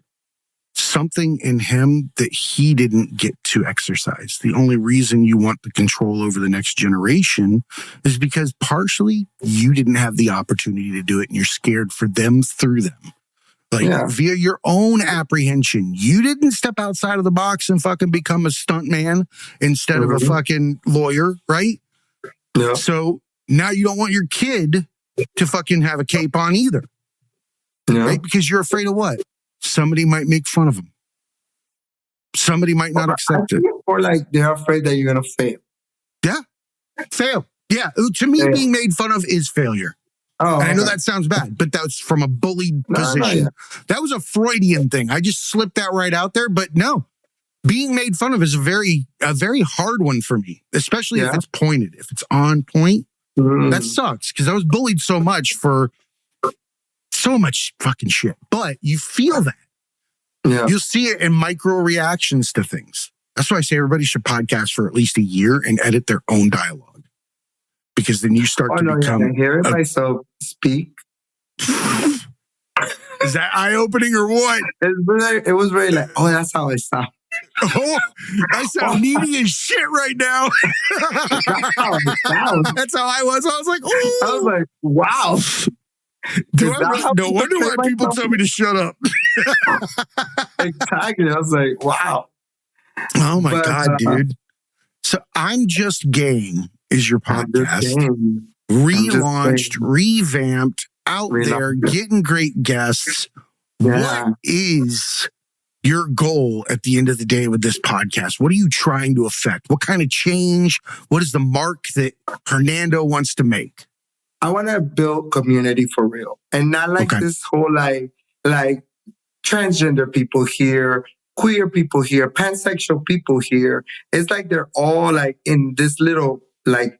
something in him that he didn't get to exercise. The only reason you want the control over the next generation is because partially you didn't have the opportunity to do it and you're scared for them through them. Via your own apprehension. You didn't step outside of the box and fucking become a stunt man instead of a fucking lawyer, right? Yeah. So now you don't want your kid to fucking have a cape on either. Yeah. Right? Because you're afraid of what? Somebody might make fun of them. Somebody might not accept it. Or like they're afraid that you're going to fail. Yeah. Fail. Yeah. To me, being made fun of is failure. Oh, and I know that sounds bad, but that's from a bullied position. No. That was a Freudian thing. I just slipped that right out there. But no, being made fun of is a very hard one for me, especially if it's pointed. If it's on point, that sucks, because I was bullied so much for so much fucking shit. But you feel that. Yeah. You'll see it in micro reactions to things. That's why I say everybody should podcast for at least a year and edit their own dialogue. Because then you start to become... I hear it myself speak. Is that eye-opening or what? It was really like, oh, that's how I sound. Oh, I sound needy as shit right now. That's how it sounds. That's how I was. I was like, oh. I was like, wow. No wonder why people tell me to shut up. Exactly. I was like, wow. Oh my God, dude. So I'm Just Game is your podcast. Relaunched, revamped, out there, getting great guests. Yeah. What is your goal at the end of the day with this podcast? What are you trying to affect? What kind of change? What is the mark that Hernando wants to make? I want to build community for real. And not like this whole like transgender people here, queer people here, pansexual people here. It's like they're all like in this little it's like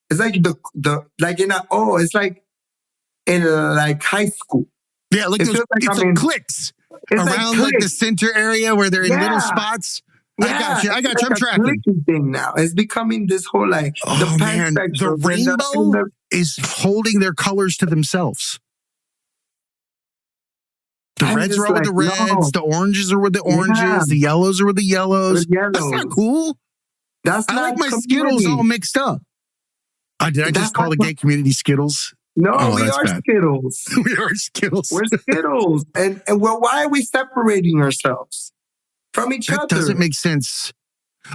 it's like in like high school. Yeah, like it's cliques around like the center area where they're in little spots. Yeah, I got you. I'm tracking. Thing now. It's becoming this whole like the rainbow is holding their colors to themselves. The reds are with the reds, the oranges are with the oranges, the yellows are with the yellows. That's not cool. That's I like my Skittles all mixed up. Did I just call the gay community Skittles? No, we are Skittles. We are Skittles. We're Skittles. And why are we separating ourselves from each other? That doesn't make sense.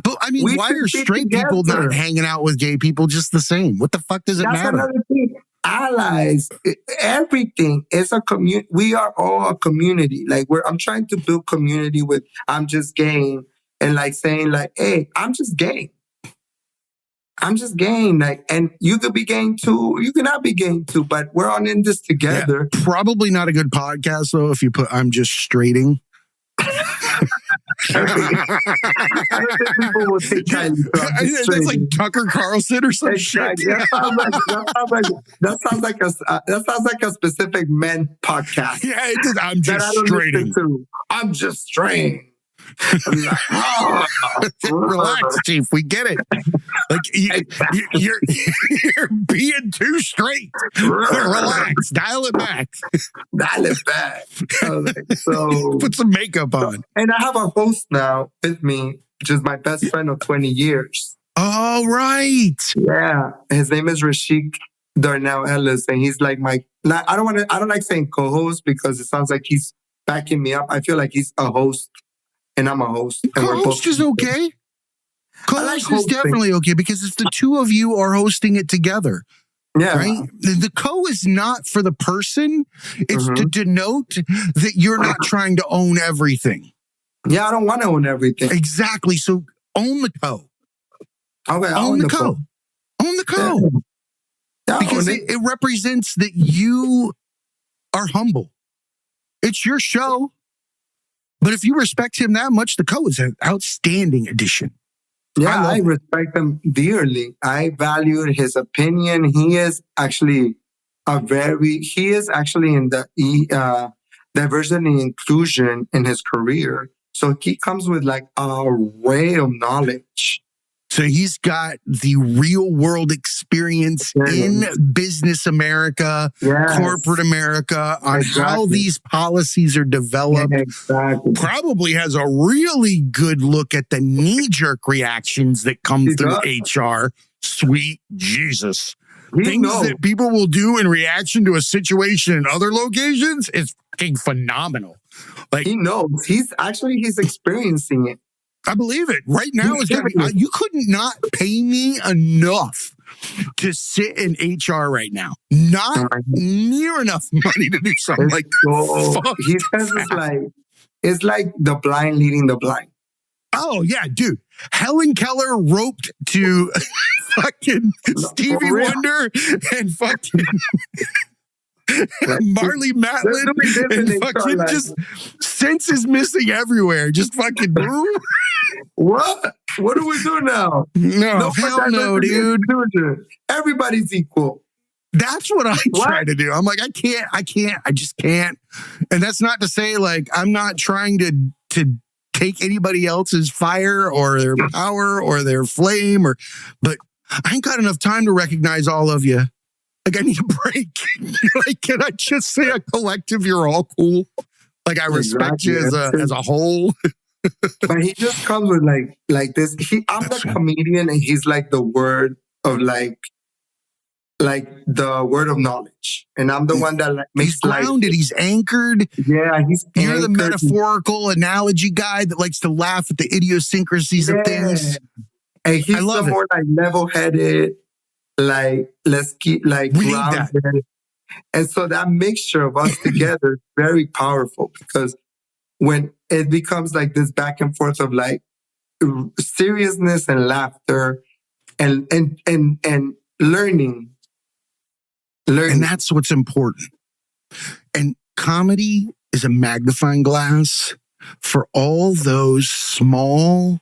But I mean, why are straight people not hanging out with gay people just the same? What the fuck does it matter? That's another thing. Allies, everything is a community. We are all a community. Like I'm trying to build community with I'm Just Game, and like saying like, hey, I'm just gay. I'm just game. Like, and you could be game too. You cannot be game too, but we're all in this together. Yeah, probably not a good podcast though if you put I'm just straighting. I don't think people will take time. That's like Tucker Carlson or some shit. That sounds like a specific men podcast. Yeah, it does. I'm just straighting. I'm just straight. Relax, Chief. We get it. Like you're being too straight. Relax. Dial it back. So put some makeup on. And I have a host now with me, which is my best friend of 20 years. Oh, right. Yeah. His name is Rashik Darnell Ellis, and he's like I don't like saying co-host because it sounds like he's backing me up. I feel like he's a host. And I'm a host. And co-host is okay. Co-host is definitely okay because if the two of you are hosting it together. Yeah. Right? The co is not for the person. It's to denote that you're not trying to own everything. Yeah, I don't want to own everything. Exactly. So own the co. Okay, own the co. Own the co. Yeah, because it represents that you are humble. It's your show. But if you respect him that much, the Co is an outstanding addition. Yeah, I respect him dearly. I valued his opinion. He is actually in the diversity and inclusion in his career. So he comes with like a array of knowledge. So he's got the real world experience in business America, corporate America, on how these policies are developed. Probably has a really good look at the knee-jerk reactions that come through HR. Sweet Jesus. Things that people will do in reaction to a situation in other locations is fucking phenomenal. Like, he knows. He's experiencing it. I believe it. Right now, you couldn't not pay me enough to sit in HR right now. Not near enough money to do something like that. He says it's like the blind leading the blind. Oh, yeah, dude. Helen Keller roped to fucking Stevie Wonder and fucking Marley Matlin and fucking just senses missing everywhere. Just fucking What? What do we do now? No, hell no, dude. Everybody's equal. That's what I try to do. I'm like, I just can't. And that's not to say like I'm not trying to take anybody else's fire or their power or their flame but I ain't got enough time to recognize all of you. Like, I need a break. Like, can I just say a collective, you're all cool? Like, I respect you as a whole. But he just comes with like this. I'm the comedian, and he's like the word of like the word of knowledge, and I'm the one that makes he's grounded. He's anchored. Yeah, You're the metaphorical analogy guy that likes to laugh at the idiosyncrasies of things. And he's the more like level-headed. Like, let's keep like grounded. And so that mixture of us together is very powerful, because when it becomes like this back and forth of like seriousness and laughter and learning. And that's what's important. And comedy is a magnifying glass for all those small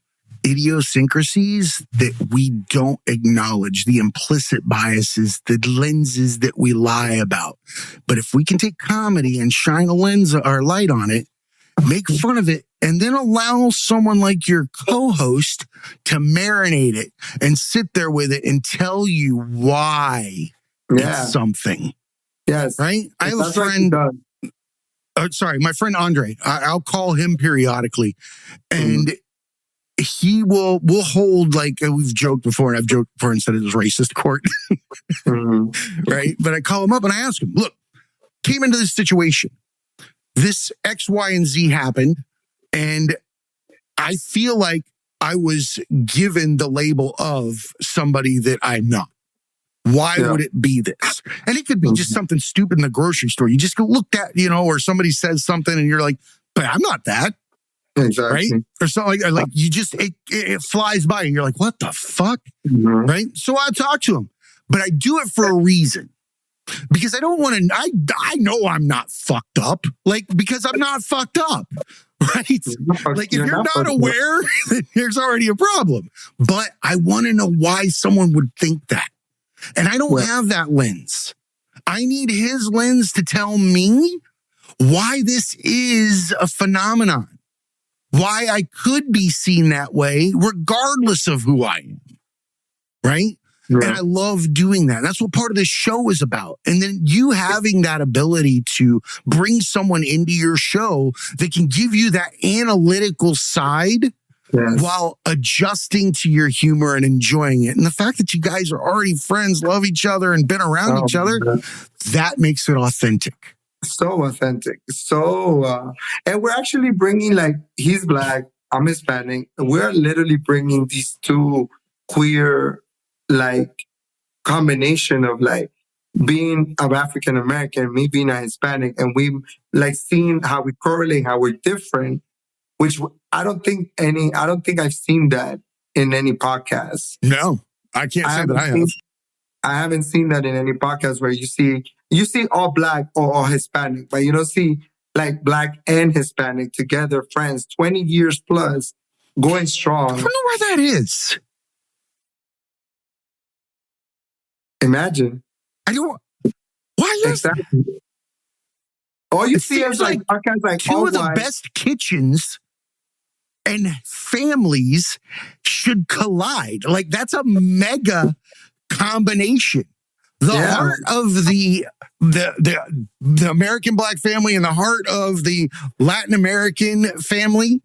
idiosyncrasies that we don't acknowledge, the implicit biases, the lenses that we lie about. But if we can take comedy and shine a lens or light on it, make fun of it, and then allow someone like your co-host to marinate it and sit there with it and tell you why it's something. Yes. Right? I have a friend. My friend Andre. I'll call him periodically. And we'll hold, like, we've joked before, and I've joked before and said it was racist court. Right? But I call him up and I ask him, look, came into this situation. This X, Y, and Z happened. And I feel like I was given the label of somebody that I'm not. Why would it be this? And it could be just something stupid in the grocery store. You just go look at, or somebody says something and you're like, but I'm not that. Exactly. Right? Or something like you just, it flies by and you're like, what the fuck? Right? So I talk to him, but I do it for a reason. Because I don't want to, I know I'm not fucked up. Like, because I'm not fucked up. Right? Like, if you're not aware, then there's already a problem. But I want to know why someone would think that. And I don't have that lens. I need his lens to tell me why this is a phenomenon. Why I could be seen that way, regardless of who I am. Right? Yeah. And I love doing that. That's what part of this show is about. And then you having that ability to bring someone into your show that can give you that analytical side while adjusting to your humor and enjoying it. And the fact that you guys are already friends, love each other, and been around each other, that makes it authentic. So authentic. So, and we're actually bringing, like, he's Black, I'm Hispanic. We're literally bringing these two queer, like, combination of, like, being an African American, me being a Hispanic, and we, like, seeing how we correlate, how we're different, which I don't think I've seen that in any podcast. No, I can't say that I have. I haven't seen that in any podcast where you see all Black or all Hispanic, but you don't see like Black and Hispanic together, friends, 20 years plus, going I strong. don't know where that is. Imagine. I don't. Why is that? Exactly. All you It see is seems like podcasts like two all of the white. best kitchens and families should collide. Like, that's a mega combination. The Yeah. heart of the American Black family and the heart of the Latin American family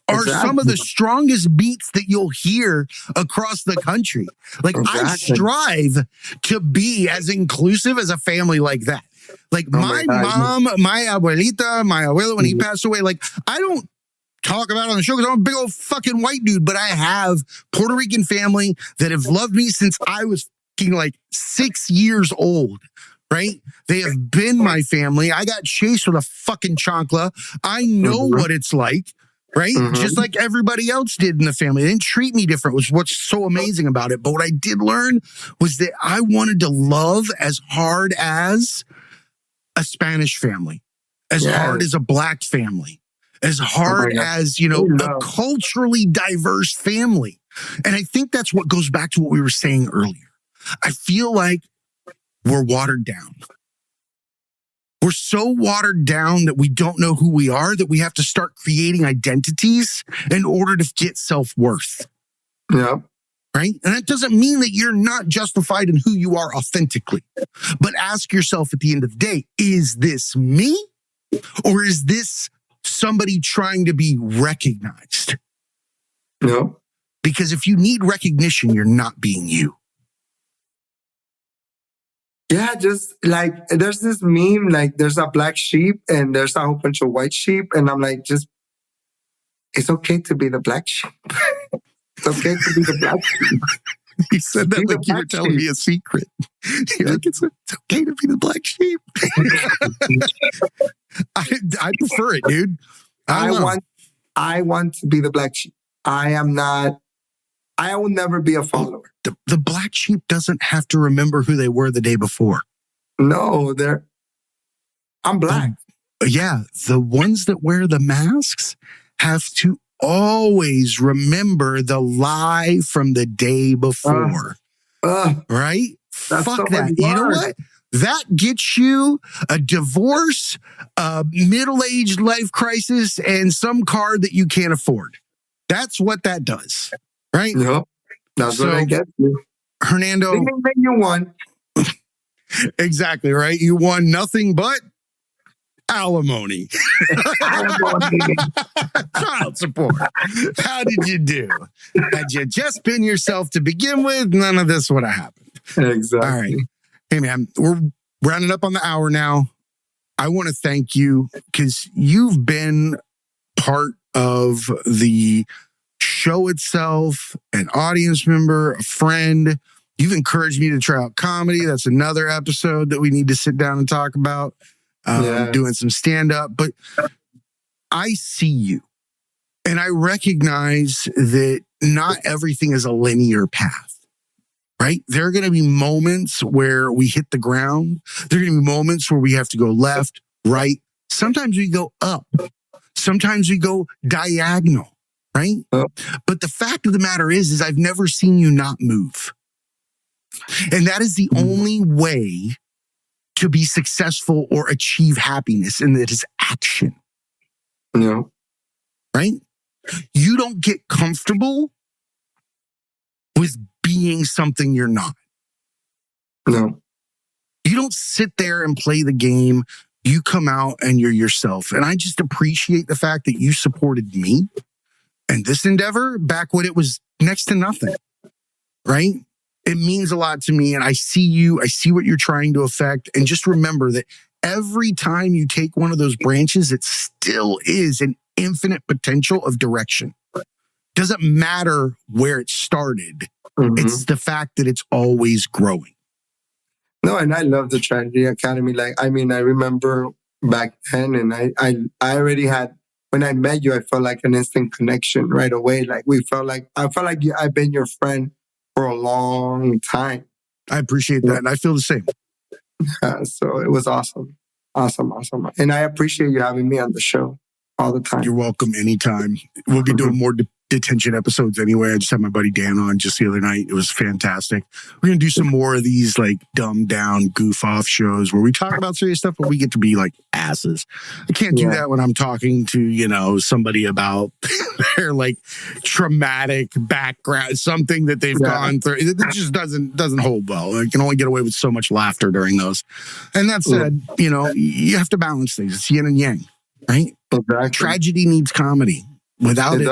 are some of the strongest beats that you'll hear across the country. Like, I strive to be as inclusive as a family like that. Like, my mom, my abuelita, my abuelo, when he passed away, like, I don't talk about it on the show because I'm a big old fucking white dude, but I have Puerto Rican family that have loved me since I was like 6 years old, right? They have been my family. I got chased with a fucking chancla. I know what it's like, right? Just like everybody else did in the family. They didn't treat me different, was what's so amazing about it. But what I did learn was that I wanted to love as hard as a Spanish family, as hard as a Black family, as hard as, you know, a culturally diverse family. And I think that's what goes back to what we were saying earlier. I feel like we're watered down. We're so watered down that we don't know who we are, that we have to start creating identities in order to get self-worth. Yeah. Right? And that doesn't mean that you're not justified in who you are authentically. But ask yourself at the end of the day, is this me? Or is this somebody trying to be recognized? No. Because if you need recognition, you're not being you. Yeah, just like there's this meme, like there's a black sheep and there's a whole bunch of white sheep. And I'm like, just, it's okay to be the black sheep. It's okay to be the black sheep. You said that like you were telling me a secret. You're like, it's okay to be the black sheep. I prefer it, dude. I want to be the black sheep. I will never be a follower. The black sheep doesn't have to remember who they were the day before. No, I'm black. Yeah, the ones that wear the masks have to always remember the lie from the day before. Right? Fuck so that. You know what? That gets you a divorce, a middle-aged life crisis, and some car that you can't afford. That's what that does. Right? Yep. That's what I get you. Hernando. You won. Exactly, right? You won nothing but alimony. Child support. How did you do? Had you just been yourself to begin with, none of this would have happened. Exactly. All right. Hey, man, we're rounding up on the hour now. I want to thank you because you've been part of the show itself, an audience member, a friend. You've encouraged me to try out comedy. That's another episode that we need to sit down and talk about. Doing some stand-up. But I see you. And I recognize that not everything is a linear path. Right? There are going to be moments where we hit the ground. There are going to be moments where we have to go left, right. Sometimes we go up. Sometimes we go diagonal. Right? But the fact of the matter is I've never seen you not move. And that is the only way to be successful or achieve happiness, and that is action. No. Right? You don't get comfortable with being something you're not. No. You don't sit there and play the game. You come out and you're yourself. And I just appreciate the fact that you supported me and this endeavor back when it was next to nothing, right? It means a lot to me. And I see you, I see what you're trying to affect. And just remember that every time you take one of those branches, it still is an infinite potential of direction. Doesn't matter where it started. It's the fact that it's always growing. No, and I love the Tragedy Academy. Like, I mean, I remember back then, and I already had, when I met you, I felt like an instant connection right away. Like I felt like I've been your friend for a long time. I appreciate that. And I feel the same. So it was awesome. Awesome. And I appreciate you having me on the show all the time. You're welcome anytime. We'll be doing more detention episodes anyway. I just had my buddy Dan on just the other night. It was fantastic. We're going to do some more of these like dumbed down goof off shows where we talk about serious stuff, but we get to be like asses. I can't do that when I'm talking to, somebody about their like traumatic background, something that they've gone through. It just doesn't hold well. I can only get away with so much laughter during those. And that said, you have to balance things. It's yin and yang, right? Exactly. Tragedy needs comedy. Without it,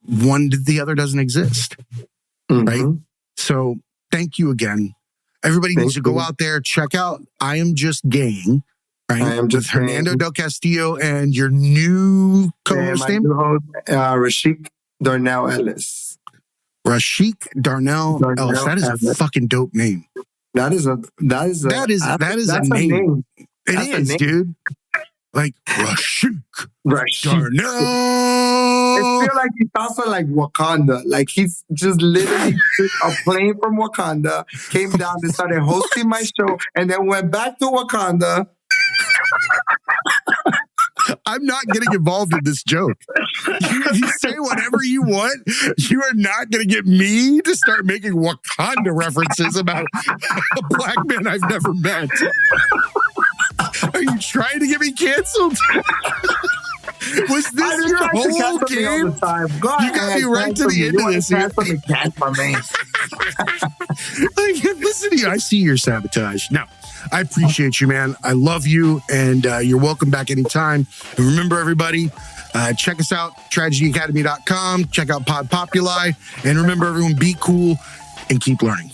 the other doesn't exist, right? So thank you again. Everybody needs to go out there, check out I Am Just Gaying, right? I Am Just Hernando Del Castillo and your new co-host name? New host, Rashik Darnell Ellis. Rashik Darnell Ellis. That is a fucking dope name. That is a name. It is, dude. Like Rashik Darnell. It feels like he's also like Wakanda. Like he's just literally a plane from Wakanda, came down and started hosting my show, and then went back to Wakanda. I'm not getting involved in this joke. You say whatever you want. You are not going to get me to start making Wakanda references about a black man I've never met. Are you trying to get me canceled? Was this your whole game? You got me right to the end of this. Listen to you. I see your sabotage. No, I appreciate you, man. I love you, and you're welcome back anytime. And remember, everybody, check us out, tragedyacademy.com. Check out Pod Populi. And remember, everyone, be cool and keep learning.